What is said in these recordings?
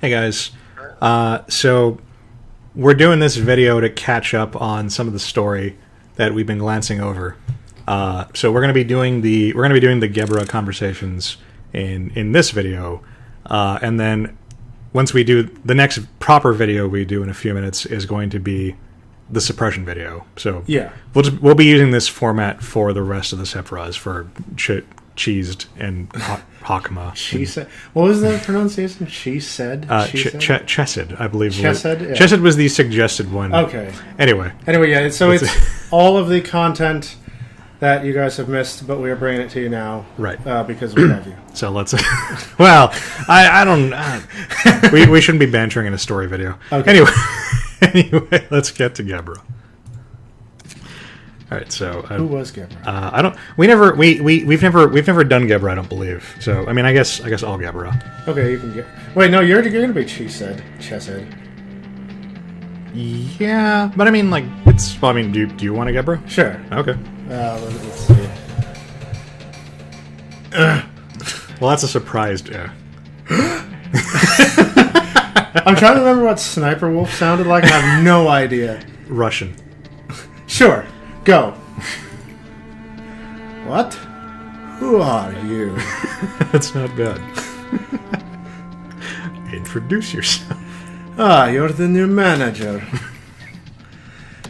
Hey guys, so we're doing this video to catch up on some of the story that we've been glancing over. So we're going to be doing the Gebura conversations in this video, and then once we do the next proper video we do in a few minutes is going to be the suppression video. So yeah, we'll be using this format for the rest of the Sephiroths for cheesed and Hakama. She said. What was the pronunciation? She said. Chesed, I believe. Chesed. Yeah. Chesed was the suggested one. Okay. Anyway, yeah. So it's all of the content that you guys have missed, but we are bringing it to you now, right? Because we love you. So let's. Well, I don't. We shouldn't be bantering in a story video. Okay. Anyway, let's get to Gebura. All right, so who was Gebura? I don't. We've never done Gebura. I don't believe. So I mean, I guess all Gebura. Okay, you can get. Wait, no, you're gonna be Chesed. Yeah, but I mean, like it's. Well, I mean, do you want a Gebura? Sure. Okay. Let's see. Well, that's a surprise. Yeah. I'm trying to remember what Sniper Wolf sounded like. I have no idea. Russian. Sure. Go. What? Who are you? That's not bad. Introduce yourself. Ah, you're the new manager.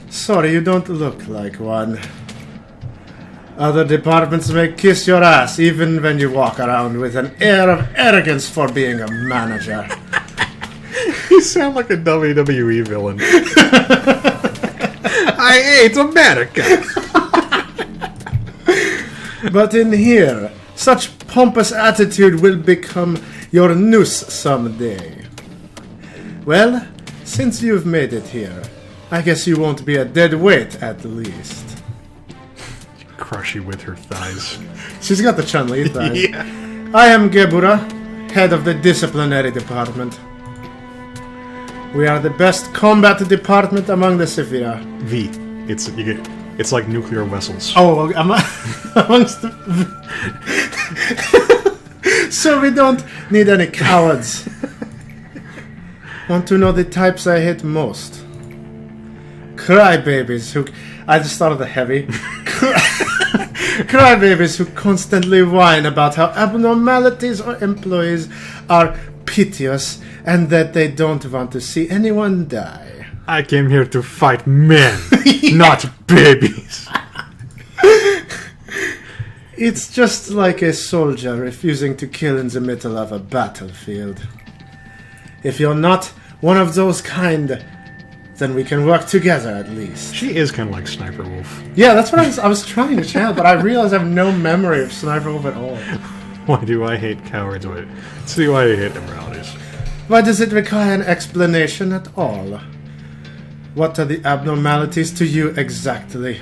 Sorry, you don't look like one. Other departments may kiss your ass even when you walk around with an air of arrogance for being a manager. You sound like a WWE villain. I hate America. But in here, such pompous attitude will become your noose someday. Well, since you've made it here, I guess you won't be a dead weight at least. Crush you with her thighs. She's got the Chun-Li thighs. Yeah. I am Gebura, head of the disciplinary department. We are the best combat department among the Sephira. V. It's like nuclear vessels. Oh, amongst the... So we don't need any cowards. Want to know the types I hate most? Crybabies who... I just thought of the heavy. Crybabies who constantly whine about how abnormalities or employees are piteous and that they don't want to see anyone die. I came here to fight men, not babies. It's just like a soldier refusing to kill in the middle of a battlefield. If you're not one of those kind, then we can work together at least. She is kind of like Sniper Wolf. Yeah, that's what I was trying to channel, but I realized I have no memory of Sniper Wolf at all. Why do I hate cowards? See why I hate immoralities. Why does it require an explanation at all? What are the abnormalities to you exactly?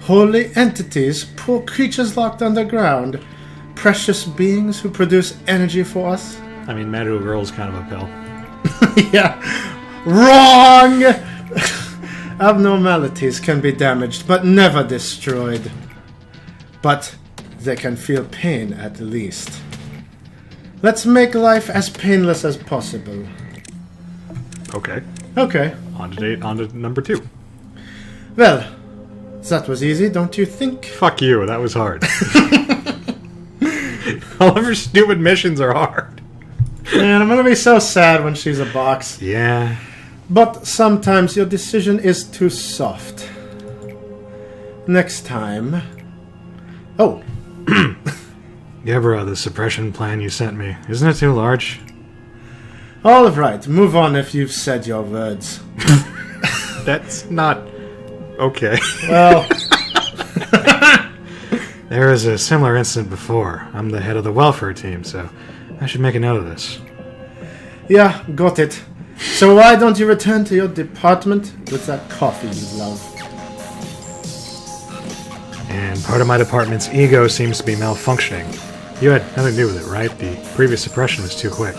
Holy entities, poor creatures locked underground, precious beings who produce energy for us? I mean, Magical Girl's kind of a pill. Yeah. Wrong! Abnormalities can be damaged, but never destroyed. But they can feel pain at least. Let's make life as painless as possible. Okay. Okay. On to number 2. Well, that was easy, don't you think? Fuck you, that was hard. All of her stupid missions are hard. Man, I'm gonna be so sad when she's a box. Yeah. But sometimes your decision is too soft. Next time... Oh. Gebura, the suppression plan you sent me, isn't it too large? All right, move on if you've said your words. That's not... okay. Well... There was a similar incident before. I'm the head of the welfare team, so I should make a note of this. Yeah, got it. So why don't you return to your department with that coffee you love? And part of my department's ego seems to be malfunctioning. You had nothing to do with it, right? The previous suppression was too quick.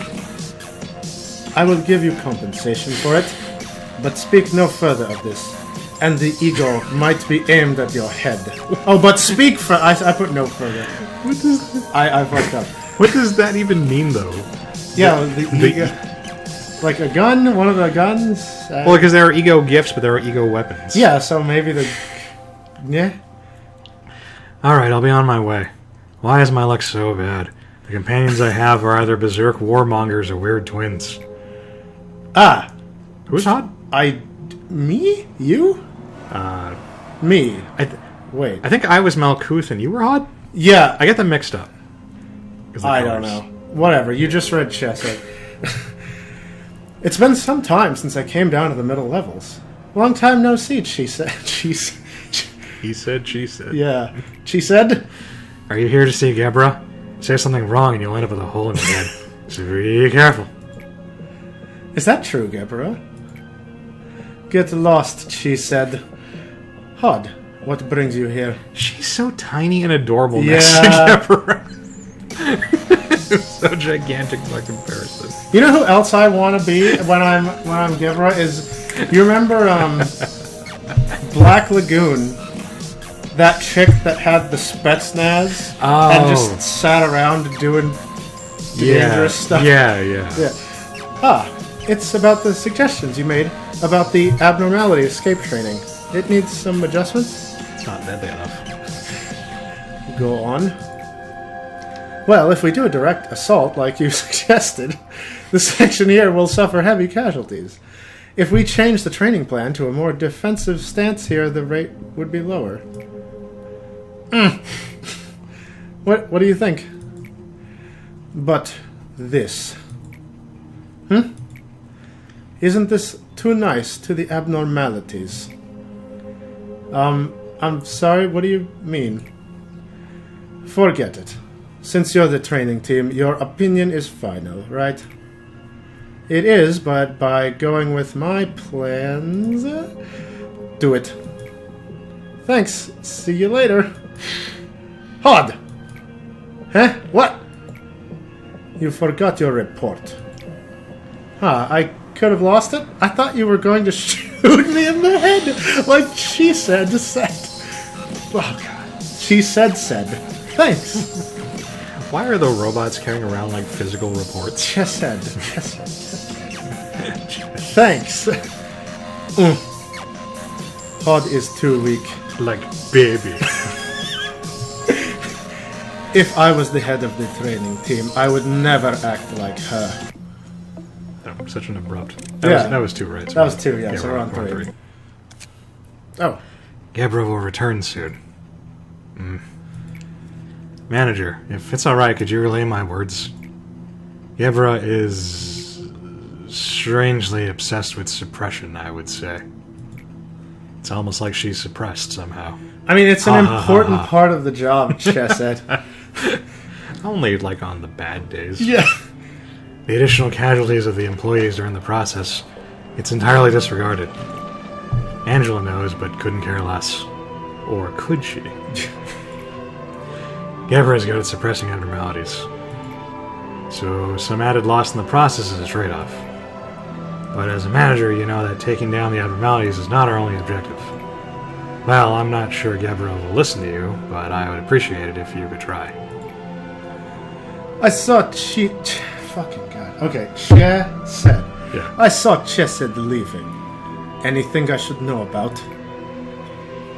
I will give you compensation for it, but speak no further of this. And the ego might be aimed at your head. Oh, but speak I put no further. What does I fucked up. What does that even mean, though? Yeah, like a gun, one of the guns. Well, because there are ego gifts, but there are ego weapons. Yeah, so maybe the... Yeah. Alright, I'll be on my way. Why is my luck so bad? The companions I have are either berserk warmongers or weird twins. Ah. Who's hot? Me? You? Me. Wait. I think I was Malkuth and you were hot? Yeah. I get them mixed up. I don't know. Whatever, you just read Chesed. It's been some time since I came down to the middle levels. Long time no see, she said. He said, she said. Yeah. She said? Are you here to see Gebura? Say something wrong and you'll end up with a hole in your head. So be careful. Is that true, Gebura? Get lost, she said. Hod, what brings you here? She's so tiny and adorable next to Gebura. So gigantic by comparison. You know who else I want to be when I'm Gebura is, you remember Black Lagoon, that chick that had the Spetsnaz and just sat around doing dangerous stuff. Yeah. It's about the suggestions you made about the abnormality escape training. It needs some adjustments. It's not deadly enough. Go on. Well, if we do a direct assault like you suggested, the section here will suffer heavy casualties. If we change the training plan to a more defensive stance here, the rate would be lower. What do you think? But this... Isn't this too nice to the abnormalities? I'm sorry, what do you mean? Forget it. Since you're the training team, your opinion is final, right? It is, but by going with my plans... do it. Thanks. See you later. Hod! Huh? What? You forgot your report. I could have lost it? I thought you were going to shoot me in the head, like she said. Oh, God. She said. Thanks. Why are the robots carrying around, like, physical reports? Chesed. Thanks. Hod is too weak. Like, baby. If I was the head of the training team, I would never act like her. Oh, such an abrupt... That was 2, right? So that was 2, yeah, so we're on 3. Oh. Gebura will return soon. Manager, if it's alright, could you relay my words? Gebura is... strangely obsessed with suppression, I would say. It's almost like she's suppressed somehow. I mean, it's an important part of the job, Chesed. Only, like, on the bad days. Yeah. The additional casualties of the employees during the process, it's entirely disregarded. Angela knows, but couldn't care less. Or could she? Gebura is good at suppressing abnormalities. So, some added loss in the process is a trade-off. But as a manager, you know that taking down the abnormalities is not our only objective. Well, I'm not sure Gebura will listen to you, but I would appreciate it if you could try. I saw fucking God. Okay, Chesed. Yeah. I saw Chesed leaving. Anything I should know about?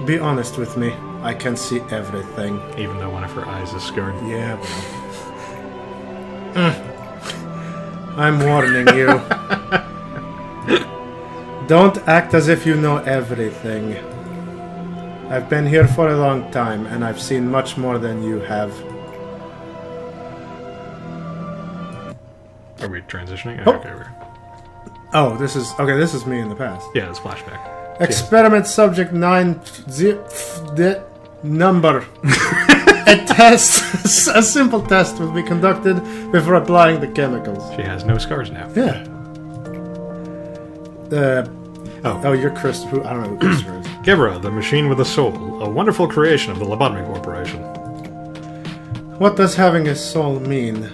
Be honest with me. I can see everything. Even though one of her eyes is scarred. Yeah, bro. I'm warning you. Don't act as if you know everything. I've been here for a long time, and I've seen much more than you have. Are we transitioning? Oh. Okay, This is me in the past. yeah, it's flashback. Experiment subject 9 the number. A simple test will be conducted before applying the chemicals. She has no scars now. Yeah. You're Christopher. I don't know who Christopher is. Gebura, the machine with a soul, a wonderful creation of the Lobotomy Corporation. What does having a soul mean?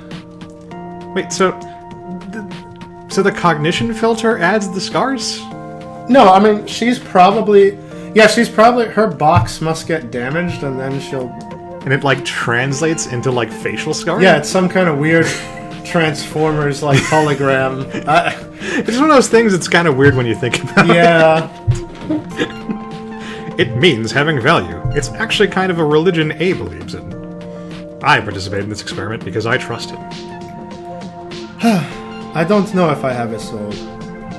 Wait, so the cognition filter adds the scars? No, I mean, she's probably... her box must get damaged, and then she'll... And it, like, translates into, like, facial scars? Yeah, it's some kind of weird Transformers like hologram. It's one of those things that's kind of weird when you think about it. Yeah. It means having value. It's actually kind of a religion A believes in. I participated in this experiment because I trust him. I don't know if I have a soul.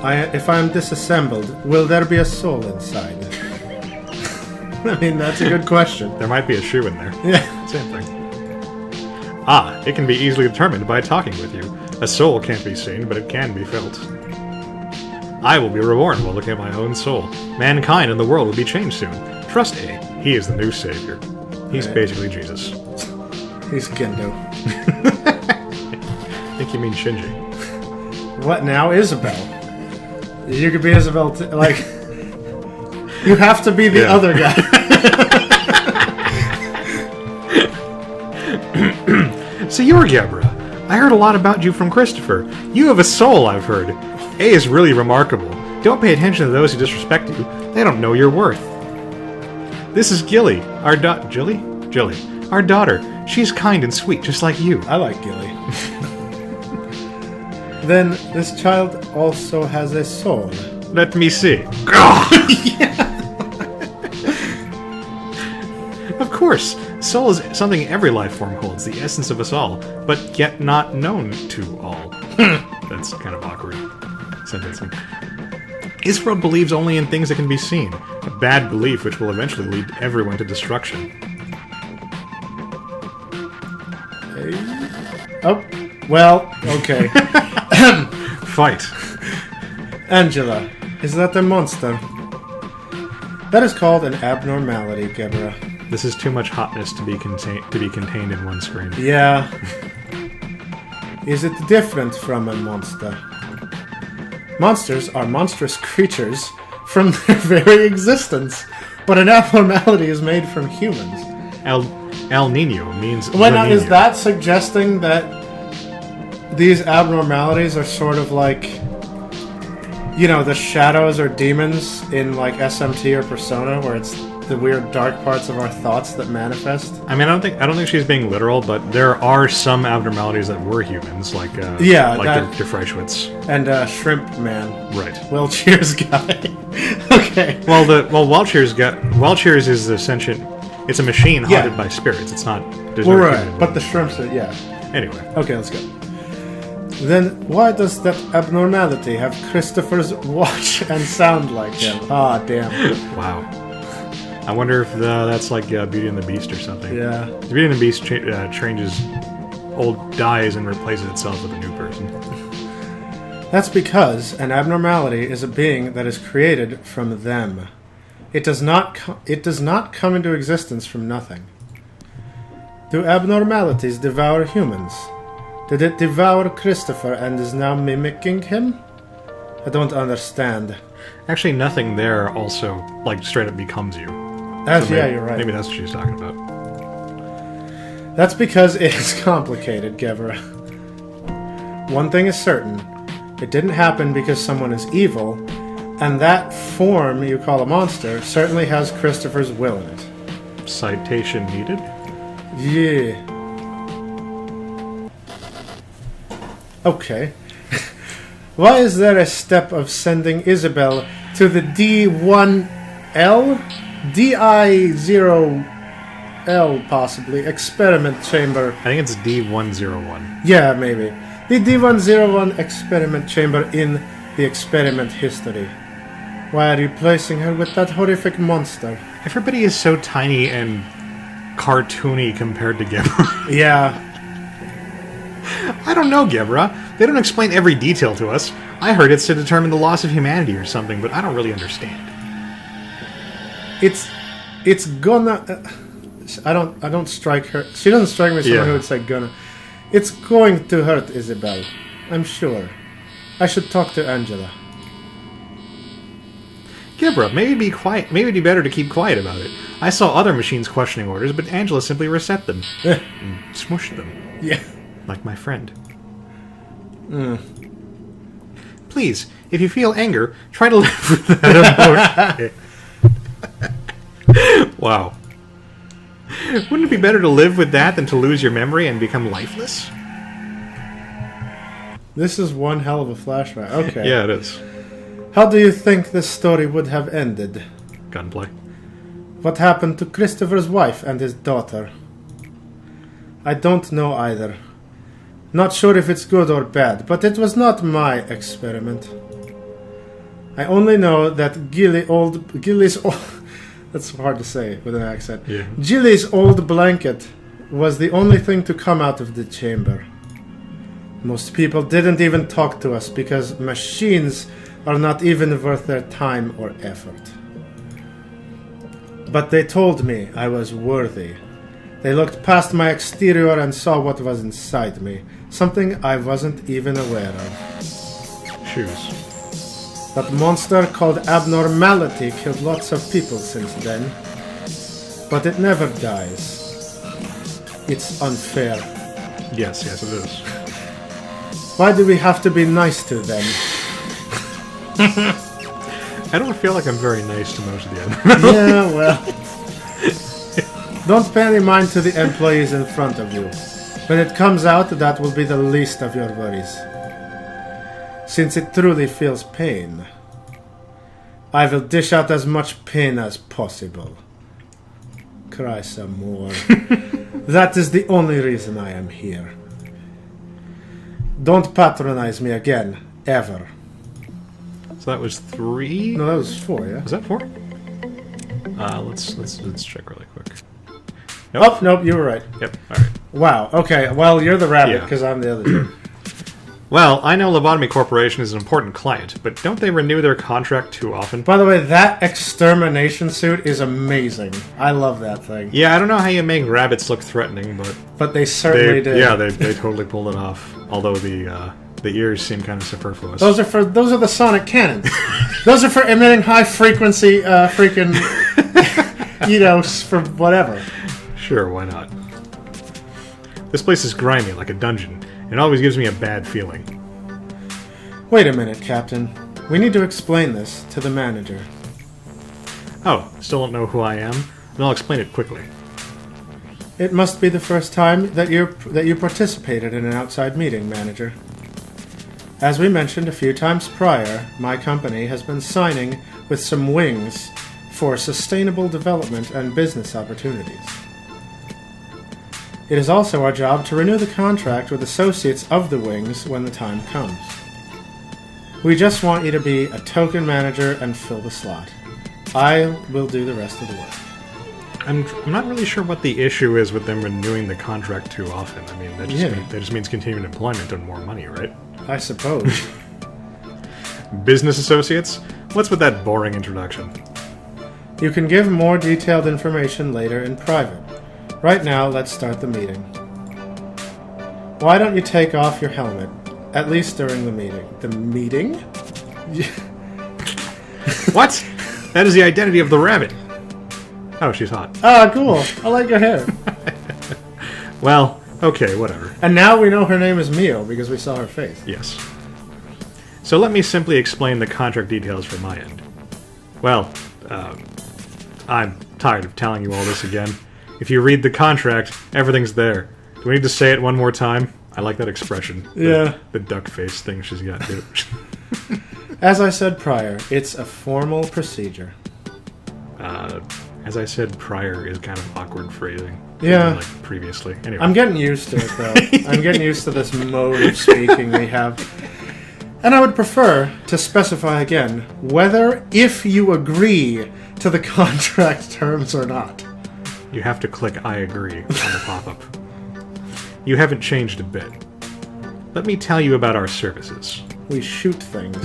If I am disassembled, will there be a soul inside? I mean, that's a good question. There might be a shoe in there. Yeah. Same thing. Ah, it can be easily determined by talking with you. A soul can't be seen, but it can be felt. I will be reborn while looking at my own soul. Mankind and the world will be changed soon. Trust A. He is the new savior. He's basically Jesus. He's Gendo. I think you mean Shinji. What now, Isabel? You could be Isabel, like... You have to be the other guy. So you're Gebura. I heard a lot about you from Christopher. You have a soul, I've heard. A is really remarkable. Don't pay attention to those who disrespect you. They don't know your worth. This is Gilly, our Jilly? Jilly. Our daughter. She's kind and sweet, just like you. I like Gilly. Then this child also has a soul. Let me see. Of course, soul is something every life form holds, the essence of us all, but yet not known to all. That's kind of awkward sentencing. Israel believes only in things that can be seen, a bad belief which will eventually lead everyone to destruction. Oh, well, okay. Fight. Angela, is that a monster? That is called an abnormality, Gebura. This is too much hotness to be contained in one screen. Yeah. Is it different from a monster? Monsters are monstrous creatures from their very existence, but an abnormality is made from humans. El Nino means... Well, now, is that suggesting that these abnormalities are sort of like, you know, the shadows or demons in like SMT or Persona, where it's the weird dark parts of our thoughts that manifest? I mean, I don't think she's being literal, but there are some abnormalities that were humans, like the Freischwitz and Shrimp Man, right? Welchier's guy. Okay. Well, Welchier's is the sentient. It's a machine haunted by spirits. It's not. Well, right, but the shrimps are Anyway. Okay, let's go. Then why does that abnormality have Christopher's watch and sound like him? Ah, damn. Wow. I wonder if that's like Beauty and the Beast or something. Yeah. Beauty and the Beast dies and replaces itself with a new person. That's because an abnormality is a being that is created from them. It does not come into existence from nothing. Do abnormalities devour humans? Did it devour Christopher and is now mimicking him? I don't understand. Actually, nothing there also, like, straight up becomes you. You're right. Maybe that's what she's talking about. That's because it is complicated, Gebura. One thing is certain. It didn't happen because someone is evil, and that form you call a monster certainly has Christopher's will in it. Citation needed? Yeah. Okay. Why is there a step of sending Isabel to the D1L? DI0L, possibly, experiment chamber? I think it's D101. Yeah, maybe. The D101 experiment chamber in the experiment history. Why are you placing her with that horrific monster? Everybody is so tiny and cartoony compared to Gebura. Yeah. I don't know, Gebura. They don't explain every detail to us. I heard it's to determine the loss of humanity or something, but I don't really understand. It's gonna... I don't strike her... She doesn't strike me as someone who would say gonna. It's going to hurt Isabel. I'm sure. I should talk to Angela. Gebura, maybe be quiet. Maybe it'd be better to keep quiet about it. I saw other machines questioning orders, but Angela simply reset them. And smushed them. Yeah. Like my friend. Please, if you feel anger, try to live with that emotion. Wow. Wouldn't it be better to live with that than to lose your memory and become lifeless? This is one hell of a flashback. Okay. Yeah, it is. How do you think this story would have ended? Gunplay. What happened to Christopher's wife and his daughter? I don't know either. Not sure if it's good or bad, but it was not my experiment. I only know that Gilly's old... That's hard to say with an accent. Yeah. Gilly's old blanket was the only thing to come out of the chamber. Most people didn't even talk to us because machines are not even worth their time or effort. But they told me I was worthy. They looked past my exterior and saw what was inside me, something I wasn't even aware of. Shoes. That monster called abnormality killed lots of people since then. But it never dies. It's unfair. Yes, it is. Why do we have to be nice to them? I don't feel like I'm very nice to most of the Yeah, well... Don't pay any mind to the employees in front of you. When it comes out, that will be the least of your worries. Since it truly feels pain, I will dish out as much pain as possible. Cry some more. That is the only reason I am here. Don't patronize me again, ever. So that was 3? No, that was 4, yeah? Was that 4? Let's check really quick. Nope. Oh, nope, you were right. Yep, alright. Wow, okay, well, you're the rabbit, Yeah. because I'm the other dude. Well, I know Lobotomy Corporation is an important client, but don't they renew their contract too often? By the way, that extermination suit is amazing. I love that thing. Yeah, I don't know how you make rabbits look threatening, But they certainly did. Yeah, they totally pulled it off. Although the ears seem kind of superfluous. Those are the sonic cannons. Those are for emitting high frequency freaking for whatever. Sure, why not? This place is grimy, like a dungeon. It always gives me a bad feeling. Wait a minute, Captain. We need to explain this to the manager. Oh, still don't know who I am? Then I'll explain it quickly. It must be the first time that you participated in an outside meeting, Manager. As we mentioned a few times prior, my company has been signing with some wings for sustainable development and business opportunities. It is also our job to renew the contract with associates of the wings when the time comes. We just want you to be a token manager and fill the slot. I will do the rest of the work. I'm not really sure what the issue is with them renewing the contract too often. I mean, that just means continued employment and more money, right? I suppose. Business associates? What's with that boring introduction? You can give more detailed information later in private. Right now, let's start the meeting. Why don't you take off your helmet? At least during the meeting. The meeting? What? That is the identity of the rabbit. Oh, she's hot. Ah, cool. I like your hair. Well, okay, whatever. And now we know her name is Mio because we saw her face. Yes. So let me simply explain the contract details from my end. Well, I'm tired of telling you all this again. If you read the contract, everything's there. Do we need to say it one more time? I like that expression. Yeah. The duck face thing she's got to do. As I said prior, it's a formal procedure. As I said prior is kind of awkward phrasing. Yeah. Like previously. Anyway. I'm getting used to it, though. I'm getting used to this mode of speaking we have. And I would prefer to specify again whether if you agree to the contract terms or not. You have to click I agree on the pop-up. You haven't changed a bit. Let me tell you about our services. We shoot things.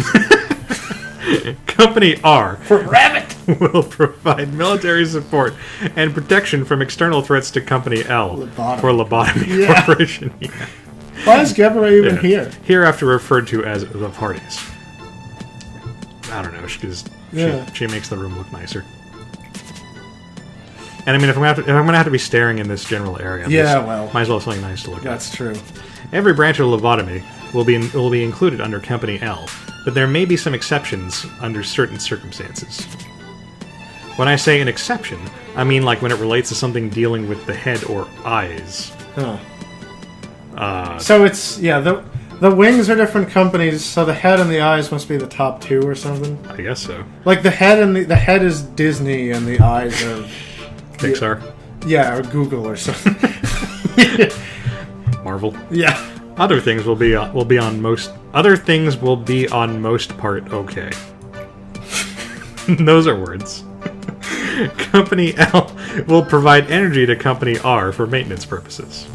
Company R For rabbit! will provide military support and protection from external threats to Company L Lobotomy. for Lobotomy Yeah. Corporation. Yeah. Why is Gebura even here? Hereafter referred to as the parties. I don't know, because she makes the room look nicer. And I mean, if I'm gonna have to be staring in this general area, might as well have something nice to look at. That's true. Every branch of Lobotomy will be included under Company L, but there may be some exceptions under certain circumstances. When I say an exception, I mean like when it relates to something dealing with the head or eyes. Huh. So it's, The wings are different companies, so the head and the eyes must be the top two or something. I guess so. Like the head and the head is Disney and the eyes are Pixar. Yeah, or Google or something. Marvel. Yeah. Other things will be on most. Other things will be on most part okay. Those are words. Company L will provide energy to Company R for maintenance purposes.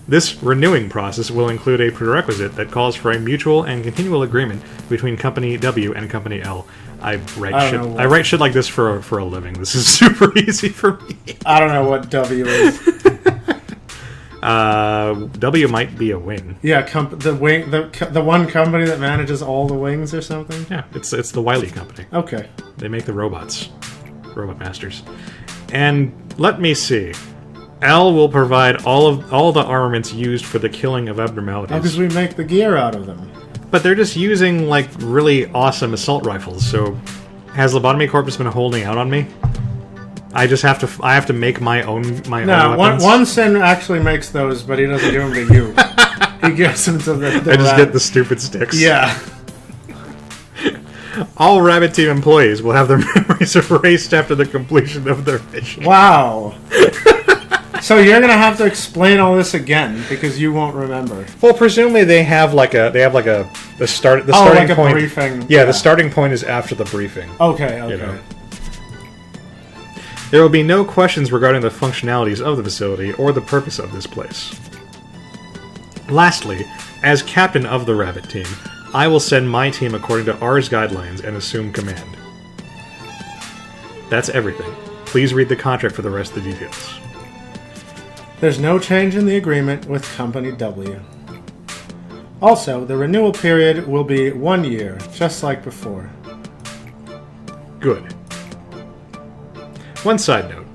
This renewing process will include a prerequisite that calls for a mutual and continual agreement between Company W and Company L. I write shit like this for a living. This is super easy for me. I don't know what W is. W might be a wing. Yeah, the one company that manages all the wings or something. Yeah, it's the Wiley company. Okay. They make the robots, robot masters. And let me see. L will provide all the armaments used for the killing of abnormalities. Because we make the gear out of them. But they're just using like really awesome assault rifles. So, has Lobotomy Corpus been holding out on me? I have to make my own weapons. One Sin actually makes those, but he doesn't give them to you. He gives them to the I just get the stupid sticks. Yeah. All Rabbit Team employees will have their memories erased after the completion of their mission. Wow. So you're gonna have to explain all this again because you won't remember. Well, presumably the starting like a point. Briefing. Yeah, the starting point is after the briefing. Okay. You know. There will be no questions regarding the functionalities of the facility or the purpose of this place. Lastly, as captain of the Rabbit Team, I will send my team according to R's guidelines and assume command. That's everything. Please read the contract for the rest of the details. There's no change in the agreement with Company W. Also, the renewal period will be 1 year, just like before. Good. One side note.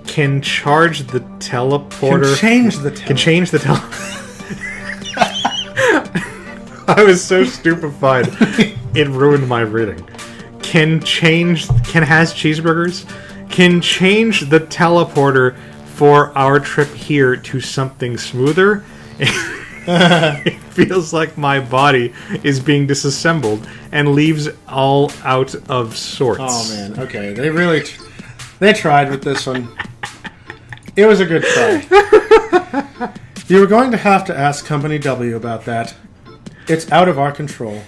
Can charge the teleporter... Can change the I was so stupefied, it ruined my reading. Has cheeseburgers? Can change the teleporter for our trip here to something smoother? It feels like my body is being disassembled and leaves all out of sorts. Oh man, okay. They tried with this one. It was a good try. You were going to have to ask Company W about that. It's out of our control.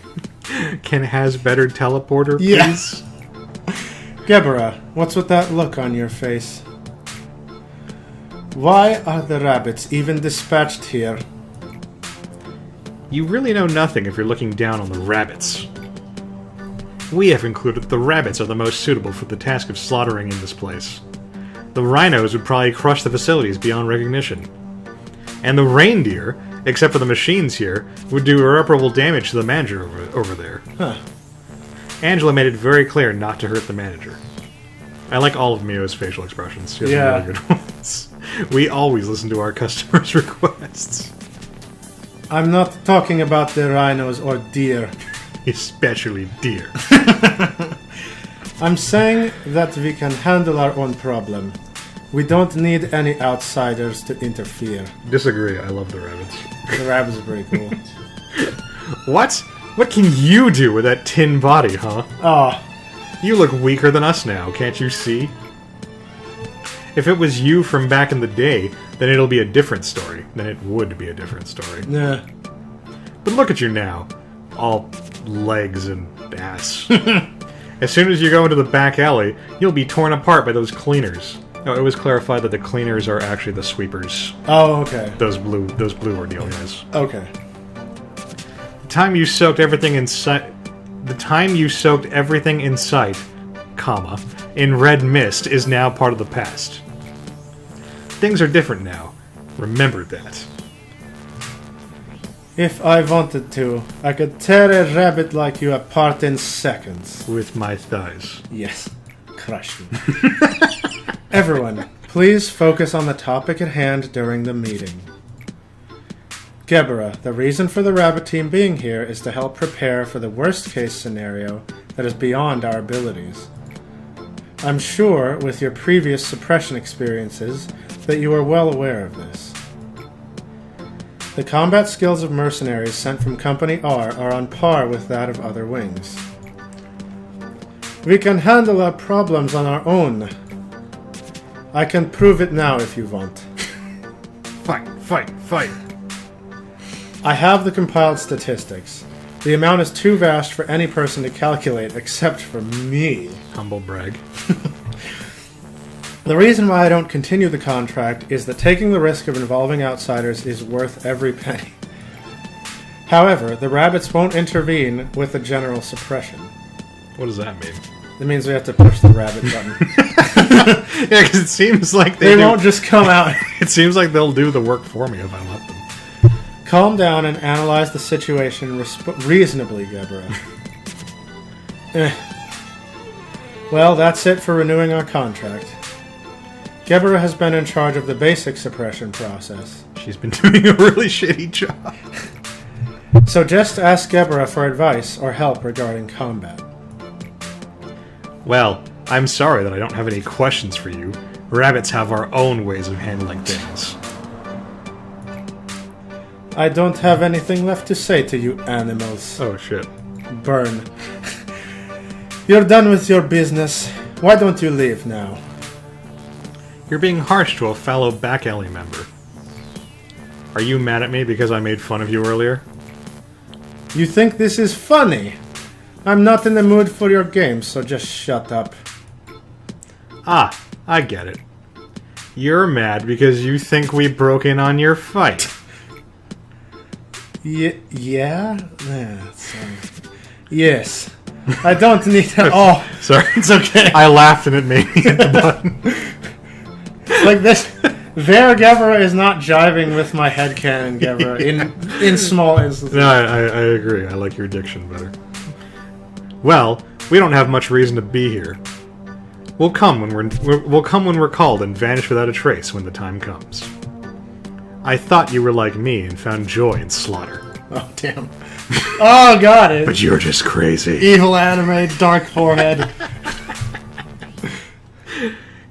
Has better teleporter, please? Yes. Gebura, what's with that look on your face? Why are the rabbits even dispatched here? You really know nothing if you're looking down on the rabbits. We have concluded that the rabbits are the most suitable for the task of slaughtering in this place. The rhinos would probably crush the facilities beyond recognition. And the reindeer, except for the machines here, would do irreparable damage to the manager over there. Huh. Angela made it very clear not to hurt the manager. I like all of Mio's facial expressions. She has some really good ones. We always listen to our customers' requests. I'm not talking about the rhinos or deer. Especially deer. I'm saying that we can handle our own problem. We don't need any outsiders to interfere. Disagree. I love the rabbits. The rabbits are pretty cool. What? What can you do with that tin body, huh? Oh. You look weaker than us now, can't you see? If it was you from back in the day, then it'll be a different story. Then it would be a different story. Yeah. But look at you now. All legs and ass. As soon as you go into the back alley, you'll be torn apart by those cleaners. No, it was clarified that the cleaners are actually the sweepers. Oh, okay. Those blue ordeal guys. Okay. The time you soaked everything in sight, comma, in red mist is now part of the past. Things are different now. Remember that. If I wanted to, I could tear a rabbit like you apart in seconds. With my thighs. Yes. Crush me. Everyone, please focus on the topic at hand during the meeting. Gebura, the reason for the rabbit team being here is to help prepare for the worst case scenario that is beyond our abilities. I'm sure, with your previous suppression experiences, that you are well aware of this. The combat skills of mercenaries sent from Company R are on par with that of other wings. We can handle our problems on our own. I can prove it now if you want. Fight, fight, fight. I have the compiled statistics. The amount is too vast for any person to calculate except for me. Humble brag. The reason why I don't continue the contract is that taking the risk of involving outsiders is worth every penny. However, the rabbits won't intervene with the general suppression. What does that mean? It means we have to push the rabbit button. Yeah, because it seems like They won't just come out. It seems like they'll do the work for me if I let them. Calm down and analyze the situation reasonably, Gebura. Well, that's it for renewing our contract. Gebura has been in charge of the basic suppression process. She's been doing a really shitty job. So just ask Gebura for advice or help regarding combat. Well, I'm sorry that I don't have any questions for you. Rabbits have our own ways of handling things. I don't have anything left to say to you animals. Oh, shit. Burn. You're done with your business. Why don't you leave now? You're being harsh to a fellow back alley member. Are you mad at me because I made fun of you earlier? You think this is funny? I'm not in the mood for your games, so just shut up. Ah, I get it. You're mad because you think we broke in on your fight. Yeah? Yes. I don't need to... Oh, sorry. It's okay. I laughed and it made me hit the button. Like this... There, Gebura is not jiving with my headcanon, Gebura, in small instances. No, I agree. I like your diction better. Well, we don't have much reason to be here. We'll come when we're called and vanish without a trace when the time comes. I thought you were like me and found joy in slaughter. Oh, damn. Oh, God. But you're just crazy. Evil anime, dark forehead.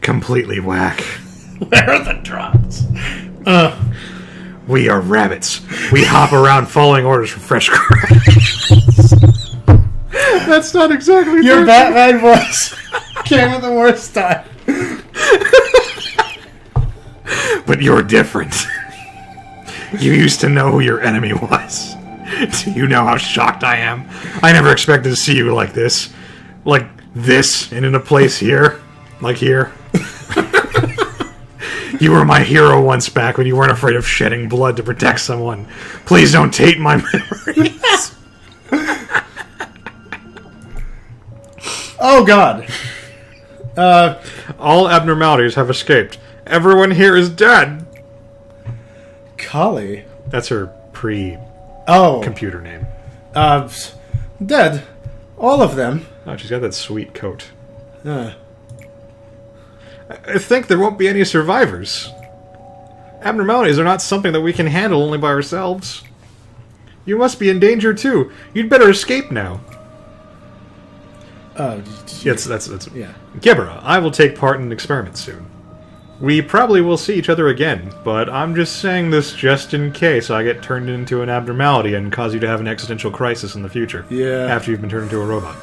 Completely whack. Where are the drops? We are rabbits. We hop around following orders from fresh grass. That's not exactly your Batman voice came at the worst time. But you're different. You used to know who your enemy was. Do you know how shocked I am? I never expected to see you like this. Like this, and in a place here. Like here. You were my hero once back when you weren't afraid of shedding blood to protect someone. Please don't taint my memories. Oh, God. All abnormalities have escaped. Everyone here is dead. Cully? That's her pre-computer name. Dead. All of them. Oh, she's got that sweet coat. I think there won't be any survivors. Abnormalities are not something that we can handle only by ourselves. You must be in danger too. You'd better escape now. That's yeah. Gebura, I will take part in an experiment soon. We probably will see each other again, but I'm just saying this just in case I get turned into an abnormality and cause you to have an existential crisis in the future. Yeah. After you've been turned into a robot.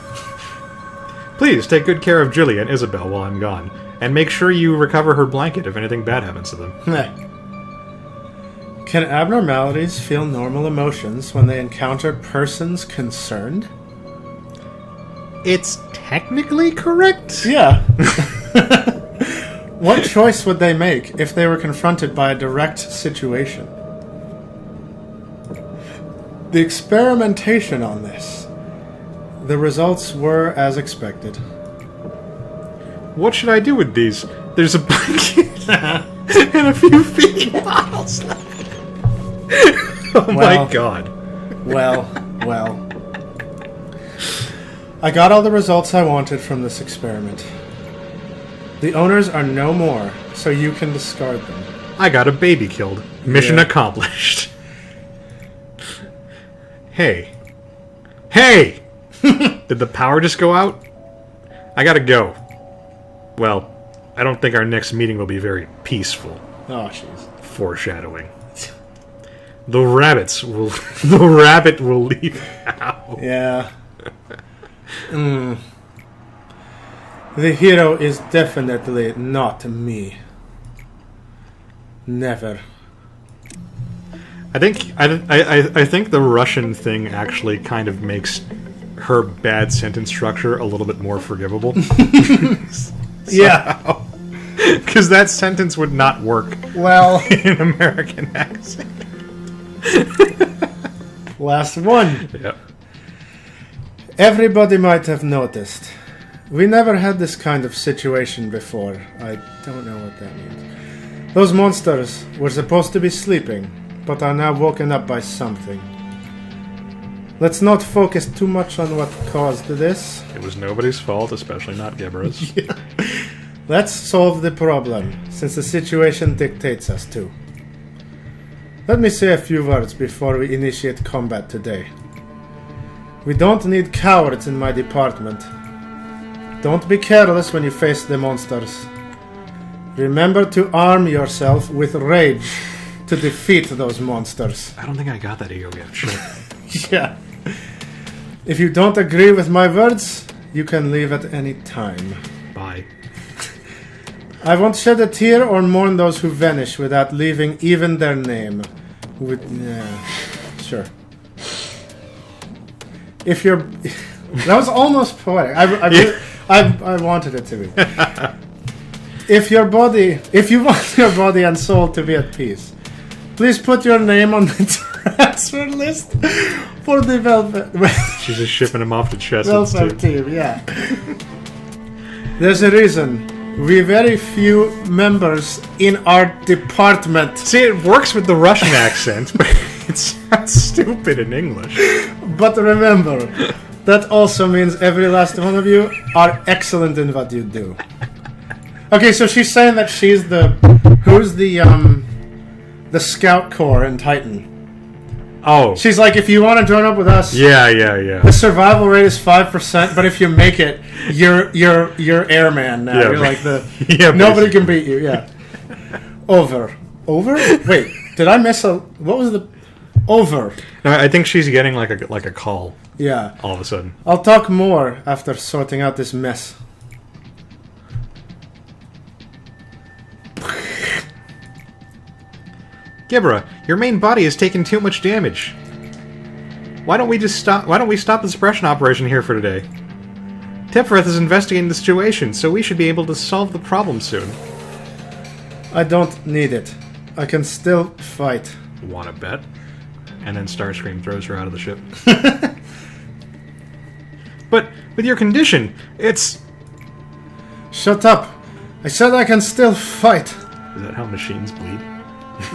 Please take good care of Jilly and Isabel while I'm gone, and make sure you recover her blanket if anything bad happens to them. Can abnormalities feel normal emotions when they encounter persons concerned? It's technically correct? Yeah. What choice would they make if they were confronted by a direct situation? The experimentation on this. The results were as expected. What should I do with these? There's a blanket and a few feeding bottles. My god. Well. I got all the results I wanted from this experiment. The owners are no more, so you can discard them. I got a baby killed. Mission accomplished. Hey! Did the power just go out? I gotta go. Well, I don't think our next meeting will be very peaceful. Oh, jeez. Foreshadowing. The rabbits will... The rabbit will leave now. Yeah. The hero is definitely not me. Never. I think the Russian thing actually kind of makes her bad sentence structure a little bit more forgivable. Yeah. Because that sentence would not work Well, in an American accent. last one. Yep. Everybody might have noticed. We never had this kind of situation before. I don't know what that means. Those monsters were supposed to be sleeping, but are now woken up by something. Let's not focus too much on what caused this. It was nobody's fault, especially not Gebura's. Yeah. Let's solve the problem, since the situation dictates us to. Let me say a few words before we initiate combat today. We don't need cowards in my department. Don't be careless when you face the monsters. Remember to arm yourself with rage to defeat those monsters. I don't think I got that ego gift. Shit. Yeah. If you don't agree with my words, you can leave at any time. Bye. I won't shed a tear or mourn those who vanish without leaving even their name. Sure. If you're... That was almost poetic. I wanted it to be. If you want your body and soul to be at peace, please put your name on the transfer list for the welfare. She's just shipping him off to Chess. Welfare team, yeah. There's a reason. We very few members in our department. See, it works with the Russian accent, but it sounds stupid in English. But remember, that also means every last one of you are excellent in what you do. Okay, so she's saying that she's who's the scout corps in Titan. Oh. She's like, if you want to join up with us, Yeah. the survival rate is 5%, but if you make it, you're airman now. Yeah, you're like the yeah, nobody can beat you. Yeah. Over. Wait, did I miss what was the over? No, I think she's getting like a call. Yeah. All of a sudden. I'll talk more after sorting out this mess. Gebura, your main body has taken too much damage. Why don't we stop the suppression operation here for today? Tephareth is investigating the situation, so we should be able to solve the problem soon. I don't need it. I can still fight. Wanna bet? And then Starscream throws her out of the ship. But with your condition, it's... Shut up. I said I can still fight. Is that how machines bleed?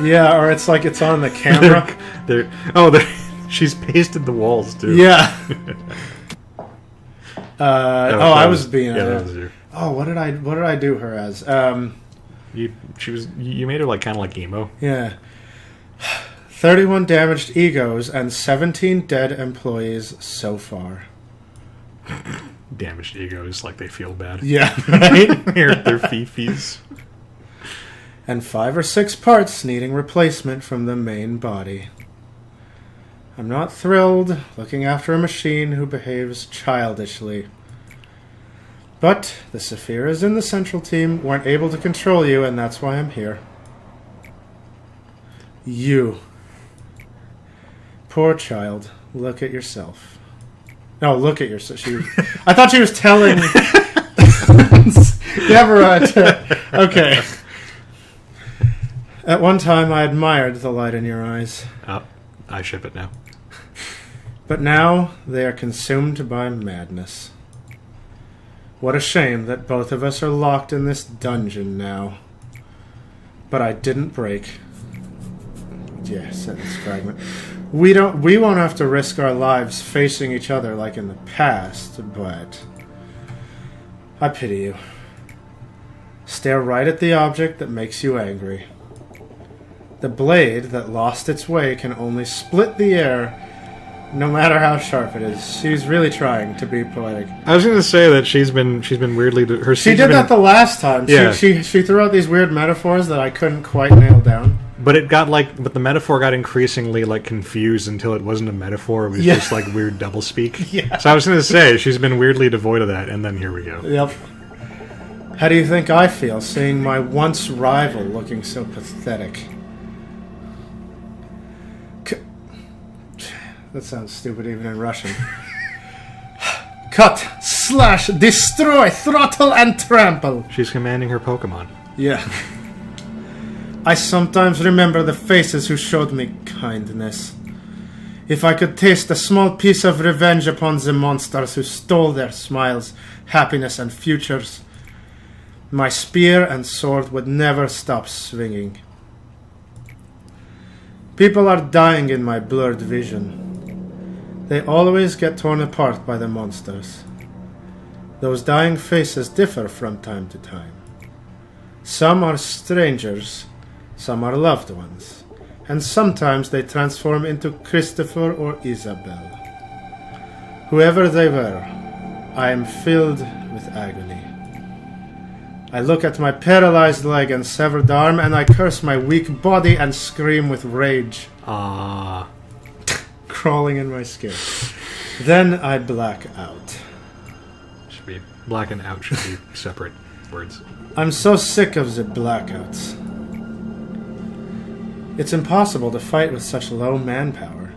Yeah, or it's like it's on the camera. She's pasted the walls too. Yeah. I was being. Yeah, that was you. Oh, what did I do her as? You made her like kind of like emo. Yeah. 31 damaged egos and 17 dead employees so far. Damaged egos, like they feel bad. Yeah, Right? They're fifis. And 5 or 6 parts needing replacement from the main body. I'm not thrilled looking after a machine who behaves childishly. But the Sephiras in the Central Team weren't able to control you, and that's why I'm here. You. Poor child. Look at yourself. No, look at yourself. I thought she was telling... Gebura. Okay. At one time, I admired the light in your eyes. Oh, I ship it now. But now, they are consumed by madness. What a shame that both of us are locked in this dungeon now. But I didn't break. Yeah, sentence fragment. We won't have to risk our lives facing each other like in the past, but... I pity you. Stare right at the object that makes you angry. The blade that lost its way can only split the air, no matter how sharp it is. She's really trying to be poetic. I was going to say that she's been weirdly... She did that the last time. Yeah. She threw out these weird metaphors that I couldn't quite nail down. But but the metaphor got increasingly like confused until it wasn't a metaphor. It was just like weird doublespeak. Yeah. So I was going to say she's been weirdly devoid of that, and then here we go. Yep. How do you think I feel seeing my once rival looking so pathetic? That sounds stupid even in Russian. Cut, slash, destroy, throttle, and trample. She's commanding her Pokemon. Yeah. I sometimes remember the faces who showed me kindness. If I could taste a small piece of revenge upon the monsters who stole their smiles, happiness, and futures, my spear and sword would never stop swinging. People are dying in my blurred vision. They always get torn apart by the monsters. Those dying faces differ from time to time. Some are strangers, some are loved ones, and sometimes they transform into Christopher or Isabel. Whoever they were, I am filled with agony. I look at my paralyzed leg and severed arm, and I curse my weak body and scream with rage. Crawling in my skin. Then I black out. Should be black and out should be separate words. I'm so sick of the blackouts. It's impossible to fight with such low manpower.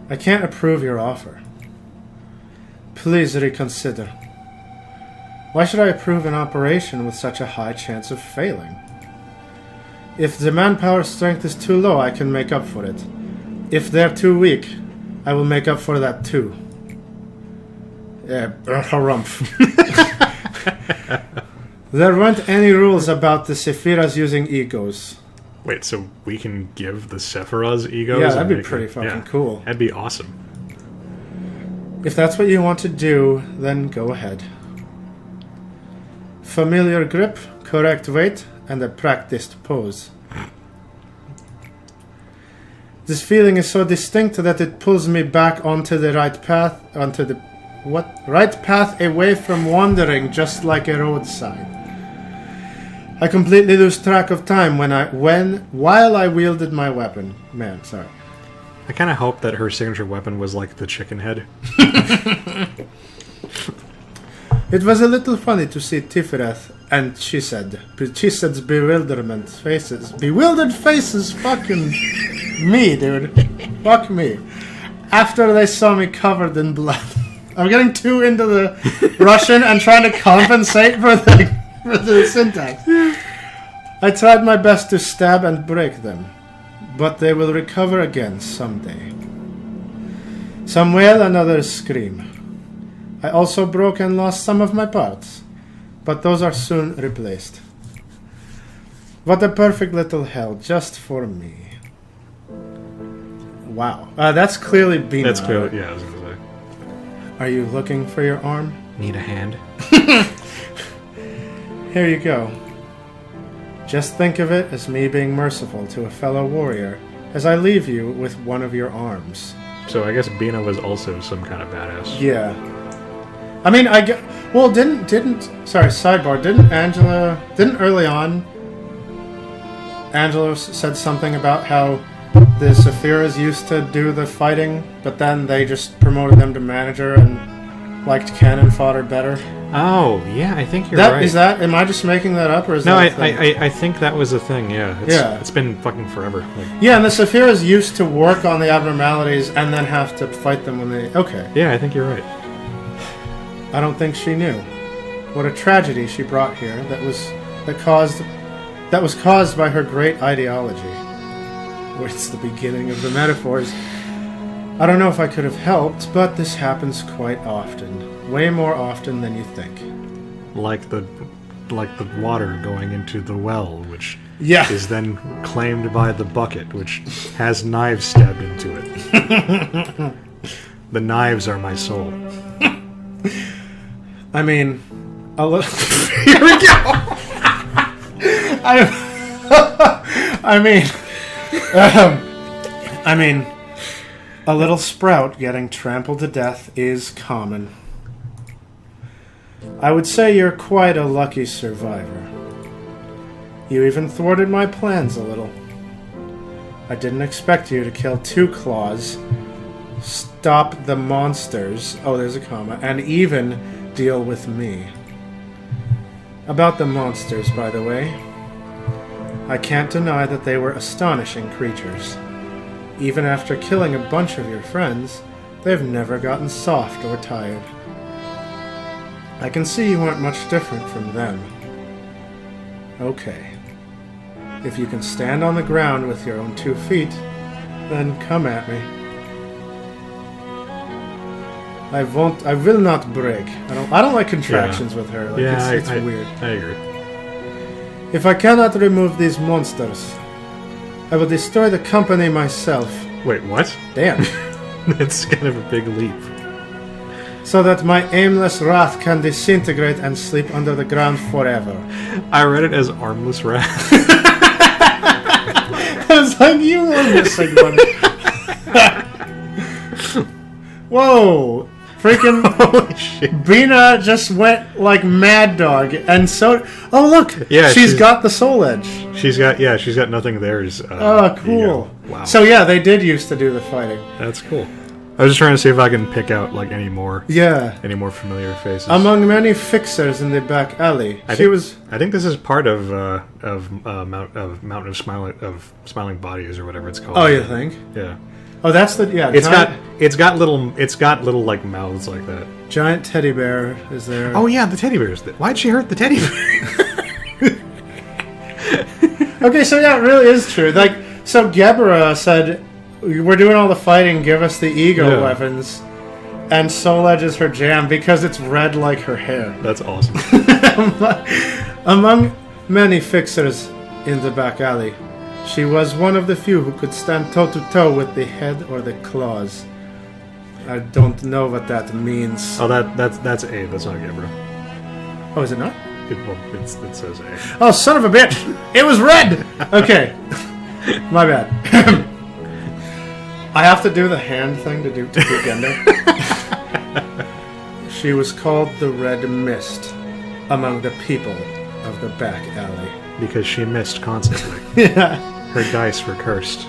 I can't approve your offer. Please reconsider. Why should I approve an operation with such a high chance of failing? If the manpower strength is too low, I can make up for it. If they're too weak, I will make up for that too. Harumph. There weren't any rules about the Sephiras using egos. Wait, so we can give the Sephiroths egos? Yeah, that'd be pretty fucking cool. That'd be awesome. If that's what you want to do, then go ahead. Familiar grip, correct weight, and a practiced pose. This feeling is so distinct that it pulls me back onto the right path, right path away from wandering, just like a road sign. I completely lose track of time while I wielded my weapon. Man, sorry. I kind of hope that her signature weapon was like the chicken head. It was a little funny to see Tiferet and she said's bewildered faces fucking me, dude. Fuck me. After they saw me covered in blood. I'm getting too into the Russian and trying to compensate for the syntax. I tried my best to stab and break them, but they will recover again someday. Some wail and others scream. I also broke and lost some of my parts, but those are soon replaced. What a perfect little hell just for me. Wow. That's clearly Binah. That's clearly, yeah, I was going to say. Are you looking for your arm? Need a hand? Here you go. Just think of it as me being merciful to a fellow warrior as I leave you with one of your arms. So I guess Binah was also some kind of badass. Yeah. I mean, sidebar, didn't early on Angelo said something about how the Sephiras used to do the fighting, but then they just promoted them to manager and liked cannon fodder better? Oh, yeah, I think you're right. Am I just making that up, or is no, that a thing? I think that was a thing, yeah. It's been fucking forever. Yeah, and the Sephiras used to work on the abnormalities and then have to fight them when they... Okay. Yeah, I think you're right. I don't think she knew. What a tragedy she brought here that was caused by her great ideology. It's the beginning of the metaphors. I don't know if I could have helped, but this happens quite often. Way more often than you think. Like the water going into the well, which is then claimed by the bucket, which has knives stabbed into it. The knives are my soul. I mean, a little... Here we go! I mean, a little sprout getting trampled to death is common. I would say you're quite a lucky survivor. You even thwarted my plans a little. I didn't expect you to kill 2 claws, stop the monsters, oh there's a comma, and even deal with me. About the monsters, by the way, I can't deny that they were astonishing creatures. Even after killing a bunch of your friends, they've never gotten soft or tired. I can see you aren't much different from them. Okay. If you can stand on the ground with your own 2 feet, then come at me. I will not break. I don't like contractions with her. Like, it's weird. I agree. If I cannot remove these monsters, I will destroy the company myself. Wait, what? Damn. That's kind of a big leap. So that my aimless wrath can disintegrate and sleep under the ground forever. I read it as armless wrath. I was like, you were missing one. Whoa. Freaking Holy shit. Binah just went like mad dog. And so... Oh, look. Yeah, she's got the soul edge. She's got nothing of theirs. Oh, cool. Wow. So yeah, they did used to do the fighting. That's cool. I was just trying to see if I can pick out like any more familiar faces. Among many fixers in the back alley, I think this is part of Mountain of Smiling Bodies or whatever it's called. Oh, you think? Yeah. Oh, that's the It's got little like mouths like that. Giant teddy bear is there. Oh yeah, the teddy bears. Why'd she hurt the teddy bear? Okay, so yeah, it really is true. Like, so Gebura said, "We're doing all the fighting. Give us the ego weapons." And Soul Edge is her jam because it's red like her hair. That's awesome. Among many fixers in the back alley, she was one of the few who could stand toe-to-toe with the head or the claws. I don't know what that means. Oh, that's A. That's not Gebura. Oh, is it not? It says A. Oh, son of a bitch! It was red! Okay. My bad. I have to do the hand thing to begin there. She was called the Red Mist among the people of the back alley. Because she missed constantly. Yeah. Her dice were cursed.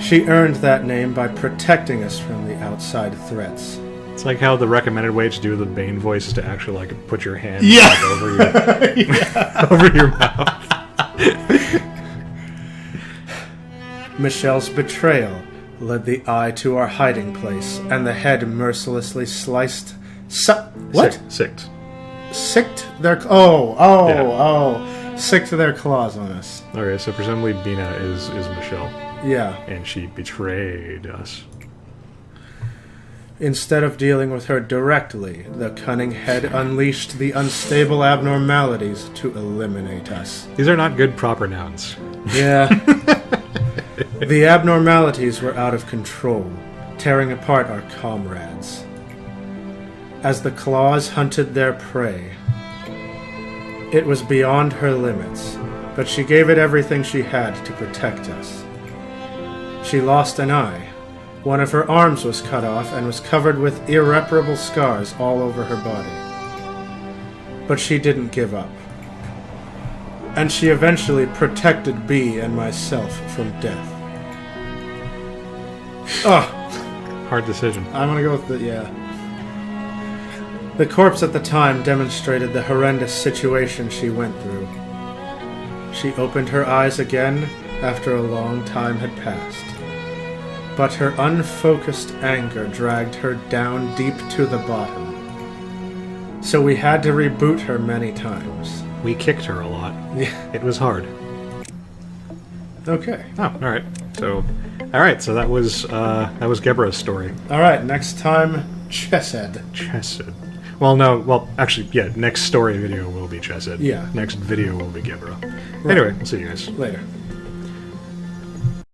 She earned that name by protecting us from the outside threats. It's like how the recommended way to do the Bane voice is to actually like put your hand over your over your mouth. Michelle's betrayal led the eye to our hiding place, and the head mercilessly sliced. What? Sicked. Sicked their. Sicked their claws on us. Okay, so presumably Binah is Michelle. Yeah. And she betrayed us. Instead of dealing with her directly, the cunning head unleashed the unstable abnormalities to eliminate us. These are not good proper nouns. Yeah. The abnormalities were out of control, tearing apart our comrades. As the claws hunted their prey, it was beyond her limits, but she gave it everything she had to protect us. She lost an eye. One of her arms was cut off and was covered with irreparable scars all over her body. But she didn't give up. And she eventually protected B and myself from death. Ugh. Hard decision. I'm gonna go with The corpse at the time demonstrated the horrendous situation she went through. She opened her eyes again after a long time had passed. But her unfocused anger dragged her down deep to the bottom. So we had to reboot her many times. We kicked her a lot. Yeah. It was hard. Okay. Oh, all right. So that was Gebura's story. All right. Next time, Chesed. Chesed. Well, no. Well, actually, yeah. Next story video will be Chesed. Yeah. Next video will be Gebura. Right. Anyway, we'll see you guys later.